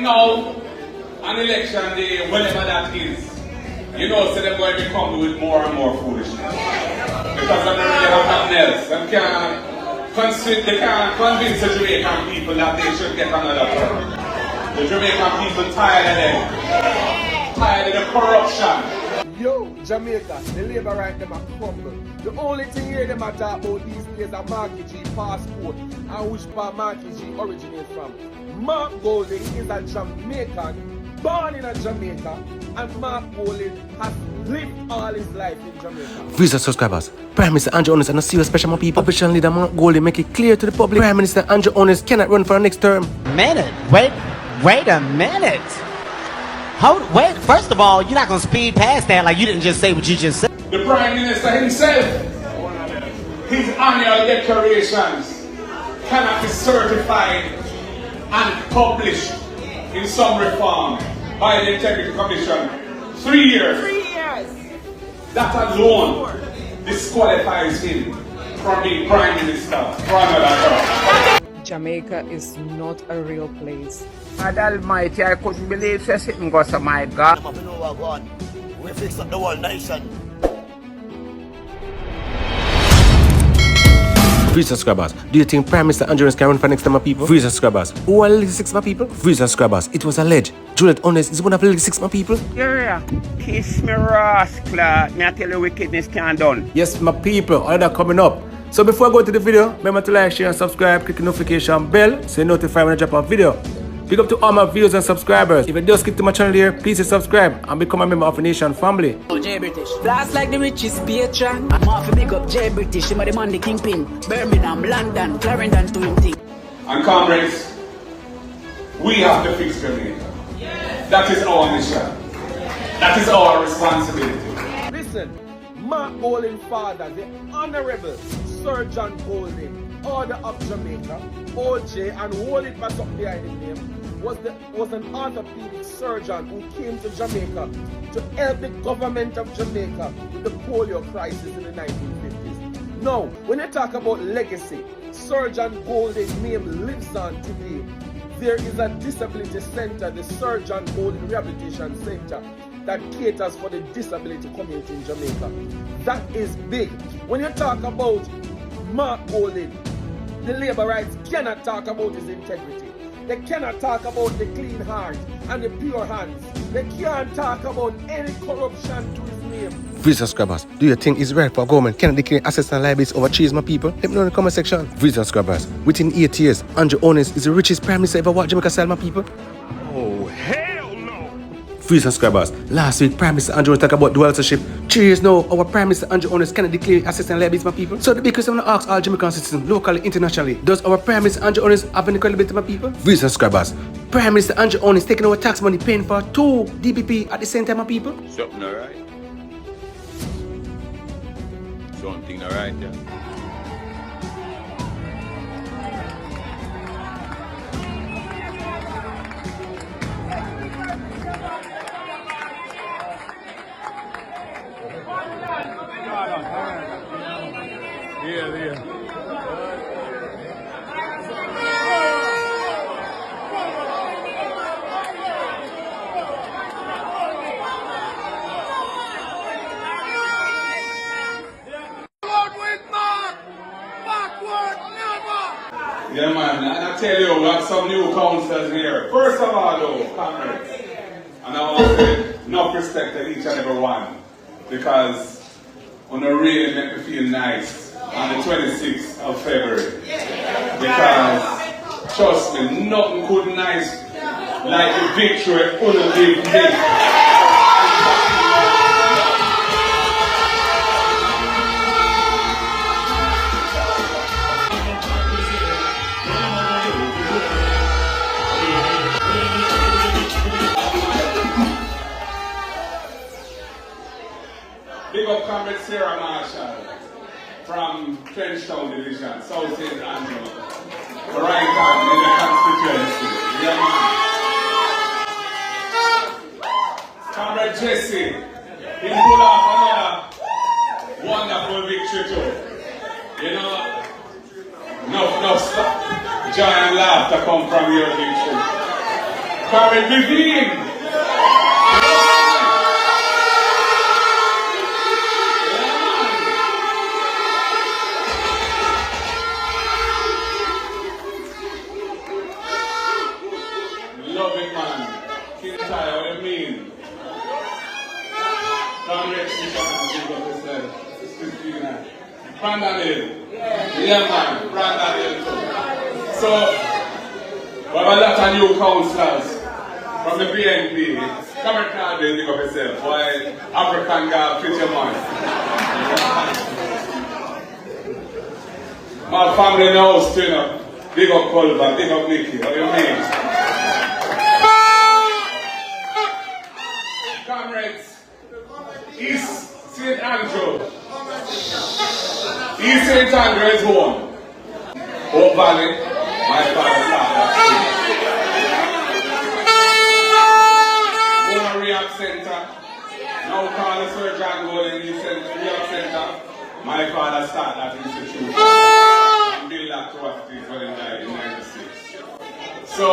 now, on election day, whenever that is, you know, so they're going to come with more and more foolishness. Because they don't really have nothing else. They can't convince the Jamaican people that they should get another term. The Jamaican people tired of them. Tired of the corruption. Yo, Jamaica, the Labour right them a crumble. The only thing here them a talk about these days are Marky G passport and which part Marky G originates from. Mark Golding is a Jamaican, born in a Jamaica, and Mark Golding has lived all his life in Jamaica. Visa subscribers, Prime Minister Andrew Holness and a serious special more people. Opposition leader Mark Golding make it clear to the public Prime Minister Andrew Holness cannot run for the next term. Wait a minute. Wait, first of all, you're not going to speed past that like you didn't just say what you just said. The Prime Minister himself, his annual declarations cannot be certified and published in some reform by the Integrity Commission. 3 years. 3 years. That alone disqualifies him from being Prime Minister for another term. Jamaica is not a real place. God Almighty, I couldn't believe this sitting goes, oh my God. We fix up the whole nation. Free subscribers, do you think Prime Minister Andrew Holness can run for next time of people? Free subscribers, who are the 6 people? Free subscribers, it was alleged Juliet Holness is one of the 6 people. Yeah, kiss me rascal. Me I tell you wickedness can't done. Yes, my people, all that coming up. So before I go to the video, remember to like, share and subscribe, click the notification bell so you're notified when I drop a video. Big up to all my viewers and subscribers. If you just click to my channel here, please subscribe and become a member of the Nation family. J British. Blast like the richest patron. I'm off to big up J British. I'm the man, the kingpin. Birmingham, London, Clarendon, to him thing. And comrades, we have to fix Jamaica. That is our mission. That is our responsibility. Listen, Mark Golding's father, the Honorable Sir John Golding, Order of Jamaica, OJ, and hold it back up behind his name, was an orthopedic surgeon who came to Jamaica to help the government of Jamaica with the polio crisis in the 1950s. Now, when you talk about legacy, Surgeon Golding's name lives on today. There is a disability center, the Sir John Golding Rehabilitation Center, that caters for the disability community in Jamaica. That is big. When you talk about Mark Golding, the Labour rights cannot talk about his integrity. They cannot talk about the clean heart and the pure hands. They can't talk about any corruption to his name. Free subscribers, do you think it's right for government cannot declare assets and liabilities over trees, my people? Let me know in the comment section. Free subscribers, within 8 years, Andrew Holness is the richest Prime Minister ever walked Jamaica style, my people. Oh, hell no! Free subscribers, last week Prime Minister Andrew Holness talked about dual citizenship. 3 years now, our Prime Minister Andrew Holness cannot declare assets and liabilities, my people. So the big question I want to ask all Jamaican citizens, locally, internationally, does our Prime Minister Andrew Holness have any credibility, my people? Free subscribers, Prime Minister Andrew Holness taking our tax money paying for 2 DPP at the same time, my people? Something alright. Something alright, yeah. Yeah, man, and I tell you, we have some new councillors here. First of all, though, comrades, and I want to say enough respect to each and every one, because on the really make me feel nice on the 26th of February. Because, trust me, nothing could nice like the victory on give me. Big up comrade Sarah Marshall from Trenchtown Division, South St. Andrew, right hand in the constituency. Yeah, man. Comrade Jesse, he pulled off another wonderful victory too. You know, no joy and laughter come from your victory. Carmen Vivian. Love it, man. King Ty, what do you mean? Congrats, Brandon Hill. Yeah, man. Brandon Hill too. So, we have a lot of new councillors from the BNP. Come and call them, pick up yourself. Why African girl, fit your mind. My family knows too, you know. Big up Culver, big up Nicky. What do you mean? Comrades, East St. Andrew. East St. Andrew is home. Hope Valley, my father started. One rehab center. Now call the Sir John Golden Rehab Center. My father started that institution. And built that to what it is when he died in 96. So,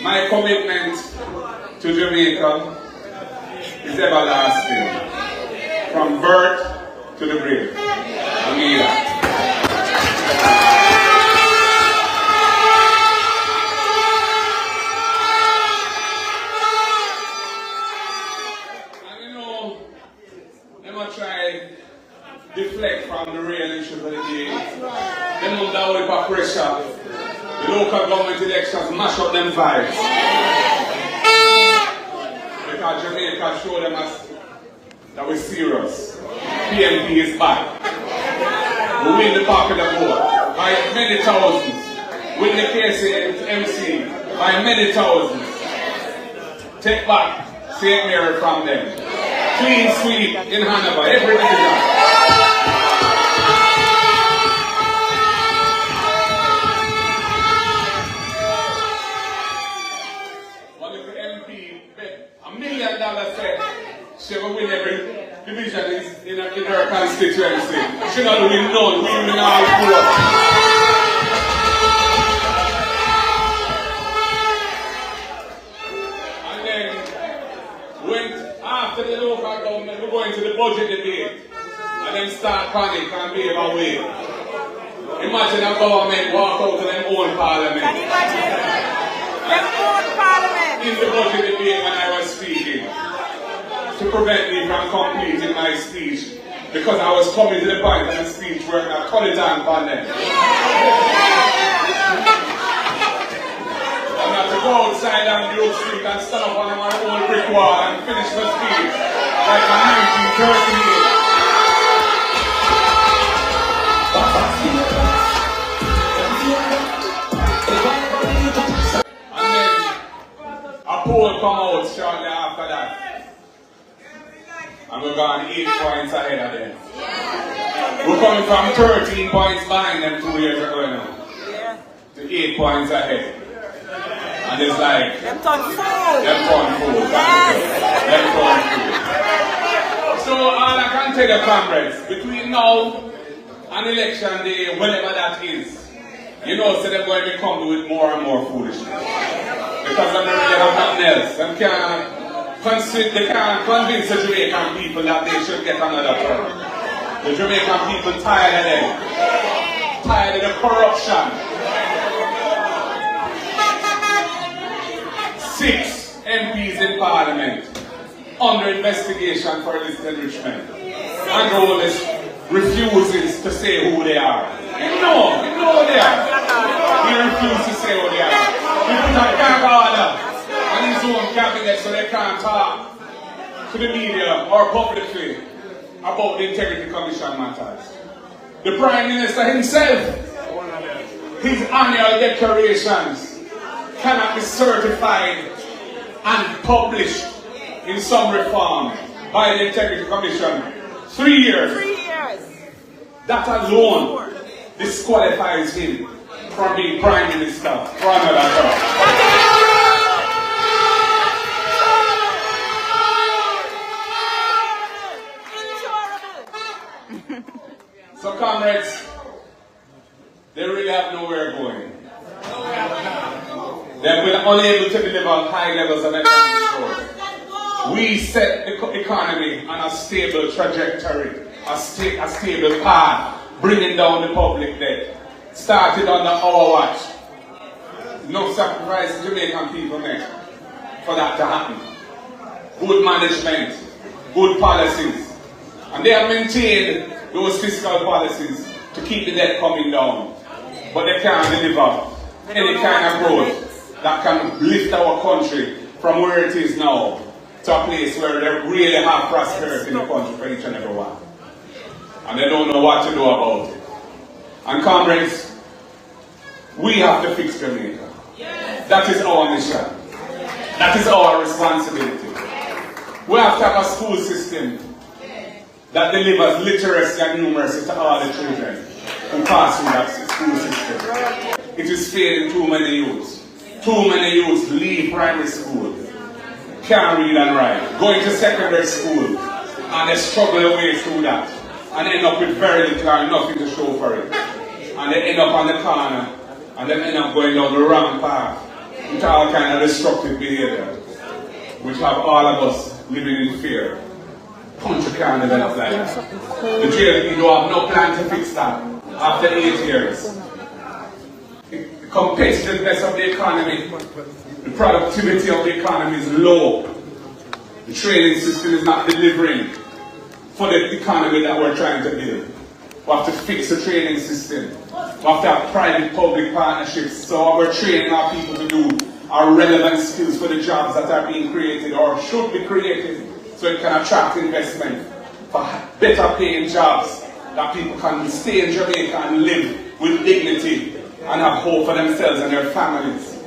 my commitment to Jamaica is everlasting. From birth to the grave. I mean that. And you know, let me try deflect from the real issues of the day. Them under with the pressure. The local government elections mash up them vibes. Because Jamaica show them us that we're serious. PNP is back. We win the popular vote by many thousands. Win the KCMC by many thousands. Take back St. Mary from them. Clean sweep in Hanover, every division. One of the MP bet $1 million said she will win every division in her constituency. She not win none, we win all four. And then, when after the local government, we go into the budget debate, and then start panic and behave away. Imagine a government walk out to their own parliament. Can you imagine? Their own parliament. In the budget debate when I was speaking. To prevent me from completing my speech because I was coming to the point of the speech where I cut it down on them. I'm not to go outside on Grove Street and stand up on my own brick wall and finish my speech like a 1938. And then a poll come out shortly after that. And we're going 8 points ahead of them. We're coming from 13 points behind them 2 years ago now. To 8 points ahead. And it's like... Them turn fool. So all I can tell you, comrades, between now and election day, whenever that is, you know, so they're going to be coming with more and more foolishness. Because they don't really have nothing else. They can't convince the Jamaican people that they should get another term. The Jamaican people tired of them. Tired of the corruption. 6 MPs in Parliament under investigation for illicit enrichment. And Holness refuses to say who they are. You know who they are. He refuses to say who they are. He put a gag order on his own cabinet so they can't talk to the media or publicly about the Integrity Commission matters. The Prime Minister himself, his annual declarations cannot be certified and published in summary form by the Integrity Commission. 3 years. 3 years. That alone disqualifies him from being Prime Minister for another term. So comrades, they really have nowhere going. They've been unable to to deliver high levels of economic growth. We set the economy on a stable trajectory, a stable path, bringing down the public debt. Started under our watch. No sacrifice Jamaican people make for that to happen. Good management, good policies. And they have maintained those fiscal policies to keep the debt coming down. But they can't deliver any kind of growth that can lift our country from where it is now to a place where they really have prosperity in the country for each and every one. And they don't know what to do about it. And comrades, we have to fix Jamaica. That is our mission. That is our responsibility. We have to have a school system that delivers literacy and numeracy to all the children who pass through that school system. It is failing too many youths. Too many youths leave primary school, can't read and write, going to secondary school, and they struggle their way through that, and end up with very little or nothing to show for it. And they end up on the corner, and they end up going down the wrong path with all kind of destructive behavior, which have all of us living in fear. Country can't develop like that. The JLP don't have no plan to fix that after 8 years. The competitiveness of the economy, the productivity of the economy is low. The training system is not delivering for the economy that we're trying to build. We have to fix the training system. We have to have private-public partnerships, so what we're training our people to do are relevant skills for the jobs that are being created or should be created, so it can attract investment for better paying jobs that people can stay in Jamaica and live with dignity and have hope for themselves and their families.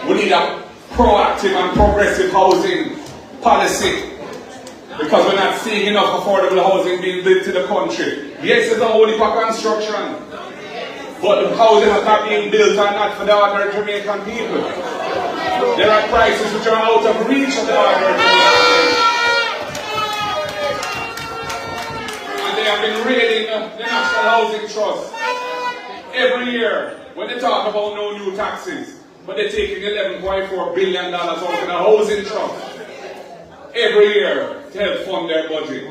We need a proactive and progressive housing policy, because we're not seeing enough affordable housing being built to the country. Yes, it's only for construction, but the houses that are being built are not for the ordinary Jamaican people. There are prices which are out of reach of the ordinary Jamaican people. And they have been raiding the National Housing Trust every year when they talk about no new taxes, but they're taking $11.4 billion out of the housing trust every year to help fund their budget.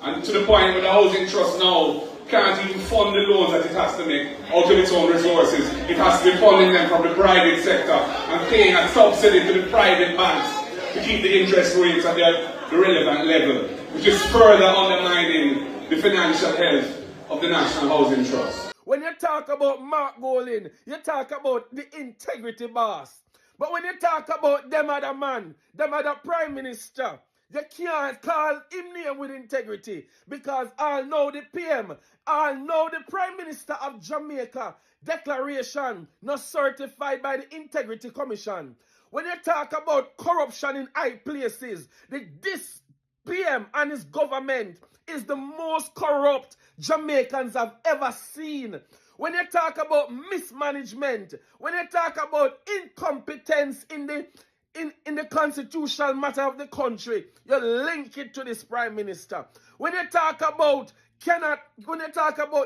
And to the point where the housing trust now can't even fund the loans that it has to make out of its own resources. It has to be funding them from the private sector and paying a subsidy to the private banks to keep the interest rates at the relevant level, which is further undermining the financial health of the National Housing Trust. When you talk about Mark Golin, you talk about the integrity boss. But when you talk about them other man, them other prime minister, you can't call him name with integrity, because I'll know the PM, I'll know the Prime Minister of Jamaica declaration not certified by the Integrity Commission. When you talk about corruption in high places, this PM and his government is the most corrupt Jamaicans have ever seen. When you talk about mismanagement, when you talk about incompetence in the constitutional matter of the country, you link it to this Prime Minister. When you talk about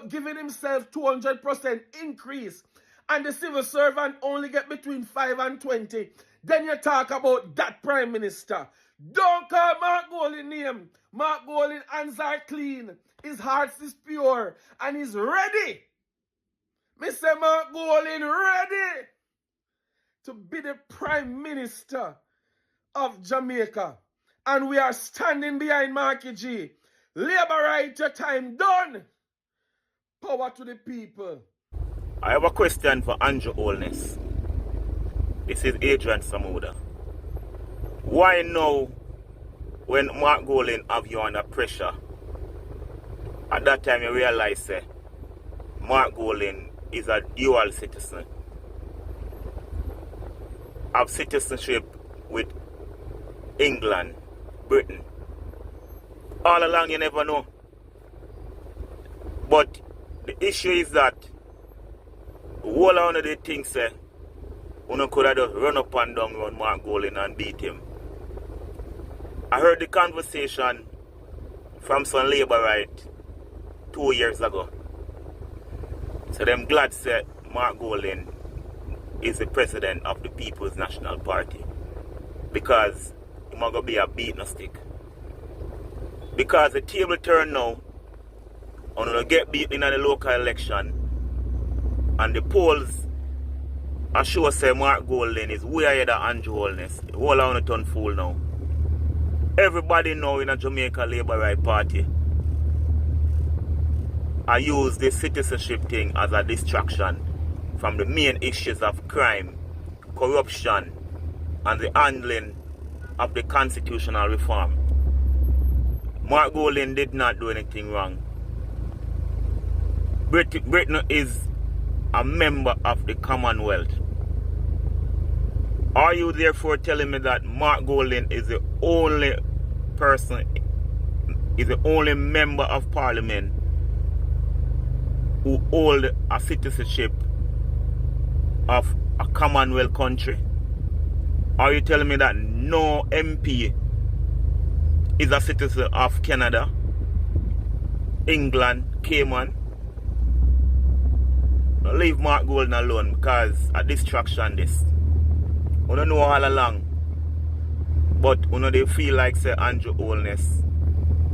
giving himself 200% increase and the civil servant only get between 5 and 20, then you talk about that Prime Minister. Don't call Mark Golin name. Mark Golin hands are clean, his heart is pure, and he's ready. Mr. Mark Golin ready to be the Prime Minister of Jamaica. And we are standing behind Marky G. Labour right, your time done. Power to the people. I have a question for Andrew Holness. This is Adrian Samuda. Why now, when Mark Golin have you under pressure, at that time you realize Mark Golin is a dual citizen? Have citizenship with England, Britain. All along you never know. But the issue is that all one of the things you could have just run up and down around Mark Golin and beat him. I heard the conversation from some Labour right 2 years ago. So them glad Mark Golin is the president of the People's National Party. Because he's going to be a beating stick. Because the table turn now, and going to get beaten in the local election, and the polls are sure say Mark Golding is way ahead of Andrew Holness. The whole on a turn fool now. Everybody now in a Jamaica Labour Right Party I use this citizenship thing as a distraction from the main issues of crime, corruption, and the handling of the constitutional reform. Mark Golding did not do anything wrong. Britain is a member of the Commonwealth. Are you therefore telling me that Mark Golding is the only person, is the only member of Parliament who hold a citizenship of a Commonwealth country? Are you telling me that no MP is a citizen of Canada, England, Cayman? Leave Mark Golding alone because a distraction this. We don't know all along. But we know they feel like say Andrew Holness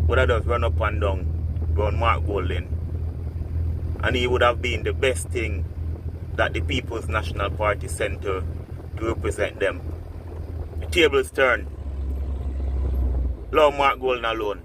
would have just run up and down around Mark Golding. And he would have been the best thing that the People's National Party sent to represent them. The tables turn. Allow Mark Golding alone.